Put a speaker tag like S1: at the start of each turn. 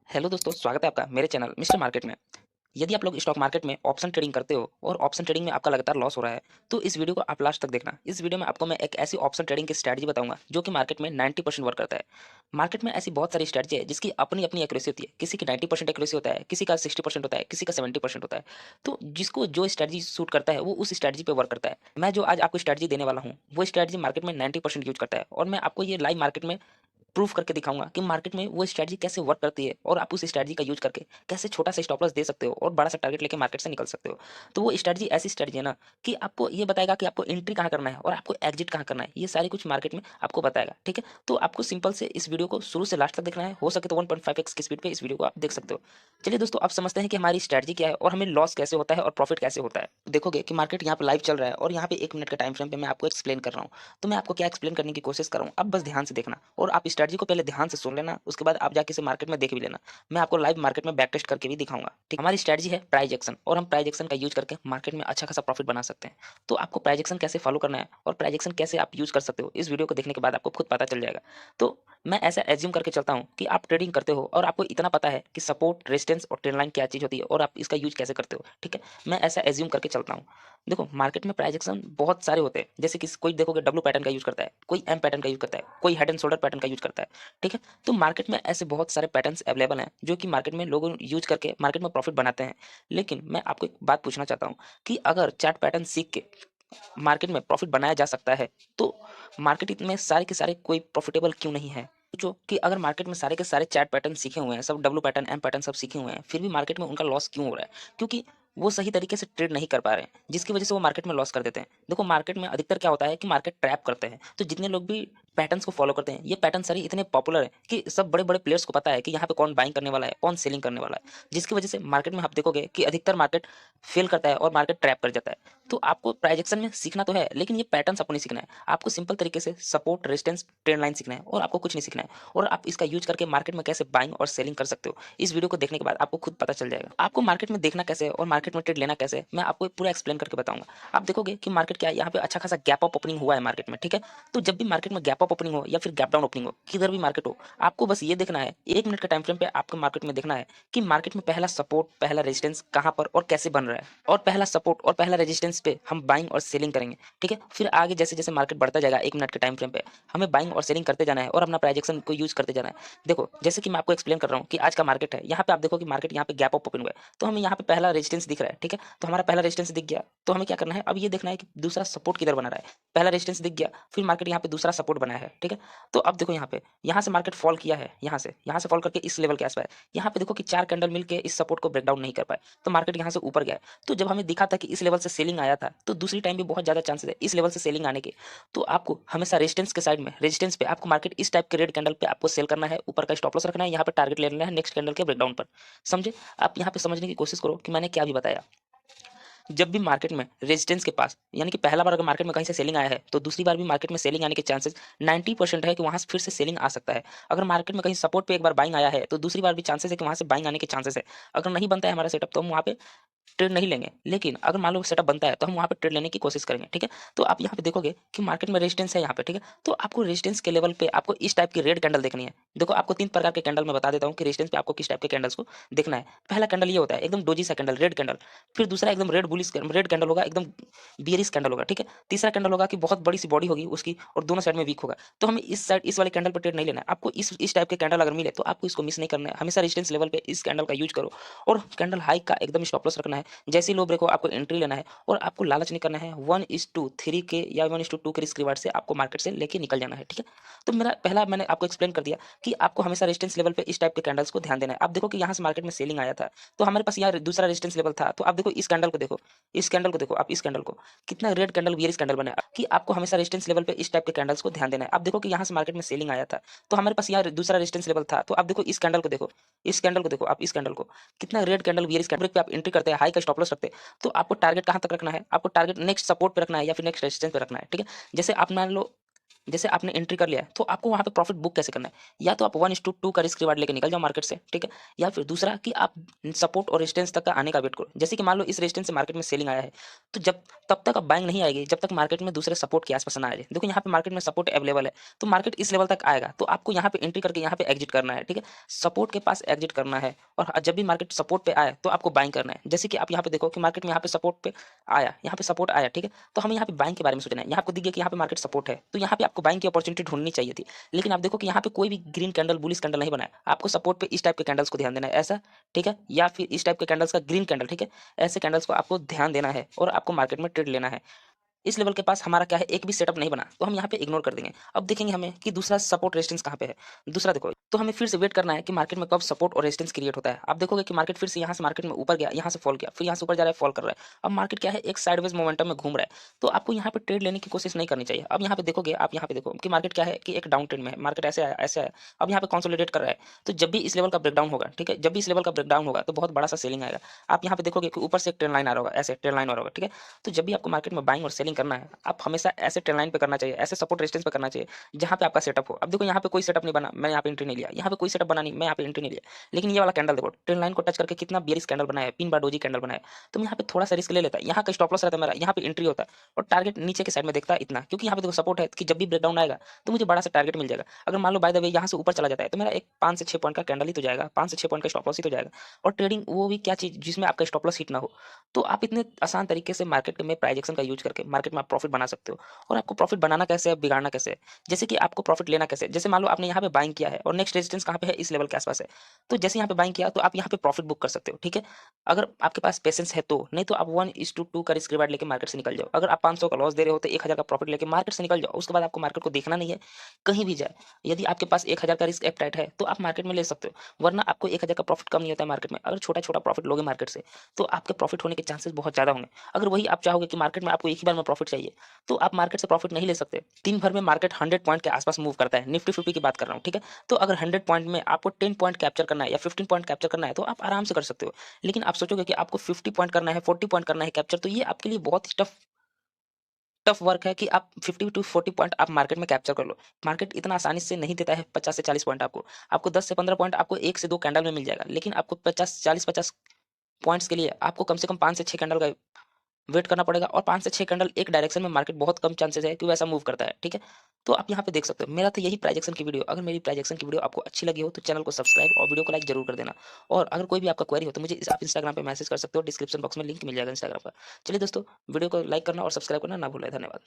S1: Hello दोस्तों, स्वागत है आपका मेरे चैनल मिस्टर मार्केट में। यदि आप लोग स्टॉक मार्केट में ऑप्शन ट्रेडिंग करते हो और ऑप्शन ट्रेडिंग में आपका लगातार लॉस हो रहा है, तो इस वीडियो को आप लास्ट तक देखना। इस वीडियो में आपको मैं एक ऐसी ऑप्शन ट्रेडिंग की स्ट्रैटेजी बताऊंगा जो कि मार्केट में 90% वर्क करता है। मार्केट में ऐसी बहुत सारी स्ट्रैटेजी है जिसकी अपनी अपनी एक्यूरेसी होती है। किसी की 90% एक्यूरेसी होता है, किसी का 60% होता है, किसी का 70% होता है। तो जिसको जो स्ट्रैटेजी सूट करता है वो उस स्ट्रैटेजी पे वर्क करता है। मैं जो आज आपको स्ट्रैटेजी देने वाला हूँ वो स्ट्रैटेजी मार्केट में 90% यूज करता है, और मैं आपको ये लाइव मार्केट में प्रूफ करके दिखाऊंगा कि मार्केट में वो स्ट्रैटेजी कैसे वर्क करती है, और आप उस स्ट्रैटेजी का यूज करके कैसे छोटा सा स्टॉप लॉस दे सकते हो और बड़ा सा टारगेट लेके मार्केट से निकल सकते हो। तो वो स्ट्रैटेजी ऐसी स्ट्रैटेजी है ना कि आपको ये बताएगा कि आपको एंट्री कहाँ करना है और आपको एग्जिट कहाँ करना है। ये सारी कुछ मार्केट में आपको बताएगा, ठीक है। तो आपको सिंपल से इस वीडियो को शुरू से लास्ट तक देखना है। हो सके तो 1.5x की स्पीड पे इस वीडियो को आप देख सकते हो। चलिए दोस्तों, आप समझते हैं कि हमारी स्ट्रैटेजी क्या है और हमें लॉस कैसे होता है और प्रॉफिट कैसे होता है। देखोगे कि मार्केट यहाँ पे लाइव चल रहा है और यहाँ पे 1 मिनट का टाइम फ्रेम पे मैं आपको एक्सप्लेन कर रहा हूँ। तो मैं आपको क्या एक्सप्लेन करने की कोशिश कर रहा हूँ, अब बस ध्यान से देखना, और आप स्ट्रैटेजी को पहले ध्यान से सुन लेना, उसके बाद आप जाके इसे मार्केट में देख भी लेना। मैं आपको लाइव मार्केट में बैक टेस्ट करके भी दिखाऊंगा, ठीक। हमारी स्ट्रैटेजी है प्राइस एक्शन, और हम प्राइस एक्शन का यूज करके मार्केट में अच्छा खासा प्रॉफिट बना सकते हैं। तो आपको प्राइस एक्शन कैसे फॉलो करना है और प्राइस एक्शन कैसे आप यूज कर सकते हो, इस वीडियो को देखने के बाद आपको खुद पता चल जाएगा। तो मैं ऐसा एज्यूम करके चलता हूँ कि आप ट्रेडिंग करते हो और आपको इतना पता है कि सपोर्ट, रेजिस्टेंस और ट्रेंड लाइन क्या चीज होती है और आप इसका यूज कैसे करते हो, ठीक है। मैं ऐसा एज्यूम करके चलता हूँ। देखो, मार्केट में प्राइस एक्शन बहुत सारे होते हैं, जैसे कि कोई देखोगे डब्ल्यू पैटर्न का यूज करता है, कोई एम पैटर्न का यूज करता है, कोई हेड एंड शोल्डर पैटर्न का यूज करता है, ठीक है। तो मार्केट में ऐसे बहुत सारे पैटर्न्स अवेलेबल हैं जो कि मार्केट में लोग यूज करके मार्केट में प्रॉफिट बनाते हैं। लेकिन मैं आपको एक बात पूछना चाहता हूँ कि अगर चार्ट पैटर्न सीख के मार्केट में प्रॉफिट बनाया जा सकता है, तो मार्केट में सारे के सारे कोई प्रॉफिटेबल क्यों नहीं है। सोचो कि अगर मार्केट में सारे के सारे चार्ट पैटर्न सीखे हुए हैं, सब डब्ल्यू पैटर्न, एम पैटर्न सब सीखे हुए हैं, फिर भी मार्केट में उनका लॉस क्यों हो रहा है? क्योंकि वो सही तरीके से ट्रेड नहीं कर पा रहे हैं, जिसकी वजह से वो मार्केट में लॉस कर देते हैं। देखो, मार्केट में अधिकतर क्या होता है कि मार्केट ट्रैप करते हैं। तो जितने लोग भी पैटर्न्स को फॉलो करते हैं, ये पैटर्न सारे इतने पॉपुलर है कि सब बड़े बड़े प्लेयर्स को पता है कि यहाँ पे कौन बाइंग करने वाला है, कौन सेलिंग करने वाला है, जिसकी वजह से मार्केट में आप देखोगे कि अधिकतर मार्केट फेल करता है और मार्केट ट्रैप कर जाता है। तो आपको प्राइजेक्शन में सीखना तो है, लेकिन ये पैटर्न्स आपको नहीं सीखना है। आपको सिंपल तरीके से सपोर्ट, रेजिस्टेंस, ट्रेंड लाइन सीखना है, और आपको कुछ नहीं सीखना है। और आप इसका यूज करके मार्केट में कैसे बाइंग और सेलिंग कर सकते हो, इस वीडियो को देखने के बाद आपको खुद पता चल जाएगा। आपको मार्केट में देखना कैसे है और मार्केट में ट्रेड लेना कैसे है, मैं आपको पूरा एक्सप्लेन करके बताऊंगा। आप देखोगे कि मार्केट क्या है, यहाँ पे अच्छा खासा गैप अप ओपनिंग हुआ है मार्केट में, ठीक है। तो जब भी मार्केट में गैप अप ओपनिंग हो या फिर गैप डाउन ओपनिंग हो, किधर भी मार्केट हो, आपको बस ये देखना है, 1 मिनट का टाइम फ्रेम पे आपको मार्केट में देखना है कि मार्केट में पहला सपोर्ट, पहला रेजिस्टेंस कहां पर और कैसे बन रहा है, और पहला सपोर्ट और पहला रेजिस्टेंस पे हम बाइंग और सेलिंग करेंगे, ठीक है। फिर आगे जैसे जैसे मार्केट बढ़ता जाएगा 1 मिनट के टाइम फ्रेम पे, हमें बाइंग और सेलिंग करते जाना है और अपना प्राइजेक्शन को यूज करते जाना है। देखो, जैसे कि मैं आपको एक्सप्लेन कर रहा हूँ कि आज का मार्केट है, यहाँ पे आप देखो कि मार्केट यहाँ पे गैप अप ओपन हुआ है, तो हमें यहाँ पे पहला रेजिस्टेंस दिख रहा है, ठीक है। तो हमारा पहला रेजिस्टेंस दिख गया, तो हमें क्या करना है, अब ये देखना है कि दूसरा सपोर्ट किधर बना रहा है। पहला रेजिस्टेंस दिख गया, फिर मार्केट यहाँ पे दूसरा सपोर्ट बनाया है, ठीक है। तो अब देखो यहाँ पे, यहाँ से मार्केट फॉल किया है, यहाँ से फॉल करके इस लेवल के आसपास है। यहाँ पे देखो कि 4 कैंडल मिलके इस सपोर्ट को ब्रेक डाउन नहीं कर पाए, तो मार्केट यहाँ से ऊपर गया है। तो जब हमें दिखा था कि इस लेवल से सेलिंग आया था, तो दूसरी टाइम भी बहुत ज्यादा चांसेस है इस लेवल से सेलिंग आने के। तो आपको हमेशा रेजिस्टेंस के साइड में, रेजिस्टेंस पे आपको मार्केट इस टाइप के रेड कैंडल पे आपको सेल करना है, ऊपर का स्टॉप लॉस रखना है, यहाँ पे टारगेट ले लेना है नेक्स्ट कैंडल के ब्रेकडाउन पर। समझे? आप यहाँ पे समझने की कोशिश करो कि मैंने क्या भी बताया। जब भी मार्केट में रेजिस्टेंस के पास, यानी कि पहला बार अगर मार्केट में कहीं से सेलिंग आया है, तो दूसरी बार भी मार्केट में सेलिंग आने के चांसेस 90% है कि वहां से फिर से सेलिंग आ सकता है। अगर मार्केट में कहीं सपोर्ट पे एक बार बाइंग आया है, तो दूसरी बार भी चांसेस है कि वहां से बाइंग आने के चांसेस है। अगर नहीं बनता है हमारा सेटअप, तो हम वहां पे ट्रेड नहीं लेंगे, लेकिन अगर मान लो सेटअप बनता है तो हम वहाँ पे ट्रेड लेने की कोशिश करेंगे, ठीक है। तो आप यहाँ पे देखोगे कि मार्केट में रेजिस्टेंस है यहाँ पे, ठीक है। तो आपको रेजिस्टेंस के लेवल पे आपको इस टाइप की रेड कैंडल देखनी है। देखो, आपको 3 प्रकार के कैंडल मैं बता देता हूँ कि रेजिस्टेंस पे आपको किस टाइप के कैंडल्स को देखना है। पहला कैंडल ये होता है एकदम डोजी सा कैंडल, रेड कैंडल। फिर दूसरा एकदम रेड बुलिश रेड कैंडल होगा, एकदम बियरिश कैंडल होगा, ठीक है। तीसरा कैंडल होगा कि बहुत बड़ी सी बॉडी होगी उसकी और दोनों साइड में वीक होगा। तो हमें इस साइड, इस वाले कैंडल पर ट्रेड नहीं लेना है। आपको इस टाइप के कैंडल अगर मिले तो आपको इसको मिस नहीं करना है। हमेशा रेजिस्टेंस लेवल पे इस कैंडल का यूज करो, और कैंडल हाई का एकदम स्टॉप लॉस रखना है। जैसे ही लो ब्रेक हो आपको एंट्री लेना है, और आपको लालच नहीं करना है। 1:3 के या 1:2 के रिस्क रिवार्ड से आपको मार्केट से लेके निकल जाना है, ठीक है। तो मेरा पहला मैंने आपको एक्सप्लेन कर दिया कि आपको हमेशा रेजिस्टेंस लेवल पे इस टाइप के कैंडल्स को ध्यान देना है। आप देखो कि यहाँ से मार्केट में सेलिंग आया था, तो हमारे पास यहाँ दूसरा रेजिस्टेंस लेवल था। तो आप देखो इस कैंडल को देखो, इस कैंडल को देखो, आप इस कैंडल को, कितना रेड कैंडल बियरिश कैंडल बना है, कि आपको हमेशा रेजिस्टेंस लेवल पे इस टाइप के कैंडल्स को ध्यान देना है। आप देखो कि यहाँ से मार्केट में सेलिंग आया था, तो हमारे पास यहाँ दूसरा रेजिस्टेंस लेवल था। तो आप देखो इस कैंडल को देखो, इस कैंडल को देखो, आप इस कैंडल को, कितना रेड कैंडल बियरिश कैंडल पे आप एंट्री करते हैं, हाई का स्टॉप लॉस रखते हैं। तो आपको टारगेट कहाँ तक रखना है, आपको टारगेट नेक्स्ट सपोर्ट पे रखना है या फिर नेक्स्ट रेजिस्टेंस पे रखना है, ठीक है। जैसे आप मान लो जैसे आपने एंट्री कर लिया है, तो आपको वहाँ पे प्रॉफिट बुक कैसे करना है? या तो आप 1:2 का रिस्क रिवार्ड लेके निकल जाओ मार्केट से, ठीक है? या फिर दूसरा कि आप सपोर्ट और रेजिस्टेंस तक का आने का वेट करो। जैसे कि मान लो इस रेजिस्टेंस से मार्केट में सेलिंग आया है, तो जब तब तक आप बाइंग नहीं आएगी जब तक मार्केट में दूसरे सपोर्ट के आस-पास ना आ जाए। देखो यहाँ पे मार्केट में सपोर्ट अवेलेबल है, तो मार्केट इस लेवल तक आएगा, तो आपको यहाँ पे एंट्री करके यहाँ पे एग्जिट करना है, ठीक है? सपोर्ट के पास एग्जिट करना है और जब भी मार्केट सपोर्ट पे आए, तो आपको बाइंग करना है। जैसे कि आप यहाँ पे देखो कि मार्केट में यहाँ पे सपोर्ट पे आया, यहाँ पे सपोर्ट आया, ठीक है? तो हमें यहाँ पे बाइंग के बारे में सोचना है। यहाँ आपको दिख गया कि यहाँ पे मार्केट सपोर्ट है, तो यहाँ पे आपको बाइंग की अपॉर्चुनिटी ढूँढनी चाहिए थी। लेकिन आप देखो कि यहाँ पे कोई भी ग्रीन कैंडल, बुलिश कैंडल नहीं बना है। आपको सपोर्ट पे इस टाइप के कैंडल्स को ध्यान देना है, ऐसा, ठीक है? या फिर इस टाइप के कैंडल्स का ग्रीन कैंडल, ठीक है? ऐसे कैंडल्स को आपको ध्यान देना है और आपको मार्केट में ट्रेड लेना है। इस लेवल के पास हमारा क्या है, एक भी सेटअप नहीं बना, तो हम यहाँ पे इग्नोर कर देंगे। अब देखेंगे हमें कि दूसरा सपोर्ट रेजिस्टेंस कहाँ पे है। दूसरा देखो, तो हमें फिर से वेट करना है कि मार्केट में कब सपोर्ट और रेजिस्टेंस क्रिएट होता है। आप देखोगे कि मार्केट फिर से यहाँ से मार्केट में ऊपर गया, यहाँ से फॉल किया, फिर यहाँ से ऊपर जा रहा है, फॉल कर रहा है। अब मार्केट क्या है, एक साइडवेज मोमेंटम में घूम रहा है, तो आपको यहाँ पे ट्रेड लेने की कोशिश नहीं करनी चाहिए। अब यहाँ पे देखोगे, आप यहाँ पे देखो कि मार्केट क्या है कि एक डाउन ट्रेंड में है, मार्केट ऐसे आया, ऐसे आया, अब यहाँ पे कंसोलिडेट कर रहा है। तो जब भी इस लेवल का ब्रेकडाउन होगा, ठीक है, जब भी इस लेवल का ब्रेकडाउन होगा, तो बहुत बड़ा सा सेलिंग आएगा। आप यहाँ पे देखोगे कि ऊपर से एक ट्रेंड लाइन आ रहा होगा, ऐसे ट्रेंड लाइन आ रहा होगा, ठीक है? तो जब भी आपको मार्केट में बाइंग और सेलिंग करना है, आप हमेशा ऐसे ट्रेंड लाइन पे करना चाहिए, ऐसे सपोर्ट रेजिस्टेंस पे करना चाहिए, जहाँ पे आपका सेटअप हो। अब देखो यहाँ पे कोई सेटअप नहीं बना, मैं यहाँ पे एंट्री नहीं लिया, यहाँ पे कोई सेटअप बना नहीं, मैं यहाँ पे एंट्री नहीं लिया। लेकिन ये वाला कैंडल देखो, ट्रेंड लाइन को टच करके कितना बेयरिश कैंडल बनाया है, पिन बार डोजी कैंडल बनाया है। तो मैं यहाँ पे थोड़ा सा रिस्क ले लेता है, यहाँ का स्टॉप लॉस रहता है मेरा, यहाँ पे एंट्री होता है और टारगेट नीचे के साइड में देखता है इतना, क्योंकि यहाँ पे देखो सपोर्ट है कि जब भी ब्रेकडाउन आएगा, तो मुझे बड़ा सा टारगेट मिल जाएगा। अगर मान लो बाय द वे यहाँ से ऊपर चला जाता है, तो मेरा एक 5 से 6 पॉइंट का कैंडल ही तो जाएगा, 5 से 6 पॉइंट का स्टॉप लॉस ही तो जाएगा। और ट्रेडिंग वो भी क्या चीज़ जिसमें आपका स्टॉप लॉस हिट ना हो। तो आप इतने आसान तरीके से मार्केट में प्राइस एक्शन का यूज़ करके मार्केट में आप प्रॉफिट बना सकते हो। और आपको प्रॉफिट बनाना कैसे है, बिगाड़ना कैसे है? जैसे कि आपको प्रॉफिट लेना कैसे है? जैसे मान लो आपने यहाँ पे बाइंग किया है और नेक्स्ट रेजिस्टेंस कहाँ पे है, इस लेवल के आसपास है। तो जैसे यहाँ पे बाइंग किया, तो आप यहाँ पे प्रॉफिट बुक कर सकते हो, ठीक है? अगर आपके पास पेशेंस है तो, नहीं तो आप 1:2 का रिस्क रिवार्ड लेके मार्केट से निकल जाओ। अगर आप 500 का लॉस दे रहे हो, तो 1000 का प्रॉफिट लेके मार्केट से निकल जाओ। उसके बाद आपको मार्केट को देखना नहीं है, कहीं भी जाए। यदि आपके पास 1000 का रिस्क एपेटाइट है, तो आप मार्केट में ले सकते हो, वरना आपको 1000 का प्रॉफिट कम नहीं होता है मार्केट में। अगर छोटा-छोटा प्रॉफिट लोगे मार्केट से, तो आपके प्रॉफिट होने के चांसेस बहुत ज़्यादा होंगे। अगर वही आप चाहोगे कि मार्केट में आपको एक ही बार में प्रॉफिट चाहिए, तो आप मार्केट से प्रॉफिट नहीं ले सकते। दिन भर में मार्केट 100 पॉइंट के आसपास मूव करता है, निफ्टी 50 की बात कर रहा हूँ, ठीक है? तो अगर 100 पॉइंट में आपको 10 पॉइंट कैप्चर करना है या 15 पॉइंट कैप्चर करना है, तो आप आराम से कर सकते हो। लेकिन आप सोचोगे कि आपको 50 पॉइंट करना है, 40 पॉइंट करना है कैप्चर, तो ये आपके लिए बहुत ही टफ टफ वर्क है कि आप 50 टू 40 पॉइंट आप मार्केट में कैप्चर कर लो। मार्केट इतना आसानी से नहीं देता है 50 से 40 पॉइंट आपको। आपको 10 से 15 पॉइंट आपको 1 से 2 कैंडल में मिल जाएगा। लेकिन आपको 50 40-50 पॉइंट्स के लिए आपको कम से कम 5 से 6 कैंडल का वेट करना पड़ेगा और 5 से 6 कैंडल एक डायरेक्शन में मार्केट बहुत कम चांसेस है कि वैसा मूव करता है, ठीक है? तो आप यहाँ पे देख सकते हो। मेरा तो यही प्राइस एक्शन की वीडियो, अगर मेरी प्राइस एक्शन की वीडियो आपको अच्छी लगी हो, तो चैनल को सब्सक्राइब और वीडियो को लाइक ज़रूर कर देना। और अगर कोई भी आपका क्वेरी हो, तो मुझे आप इंस्टाग्राम पे मैसेज कर सकते हो, डिस्क्रिप्शन बॉक्स में लिंक मिल जाएगा इंस्टाग्राम का। चलिए दोस्तों, वीडियो को लाइक करना और सब्सक्राइब करना ना भूलें। धन्यवाद।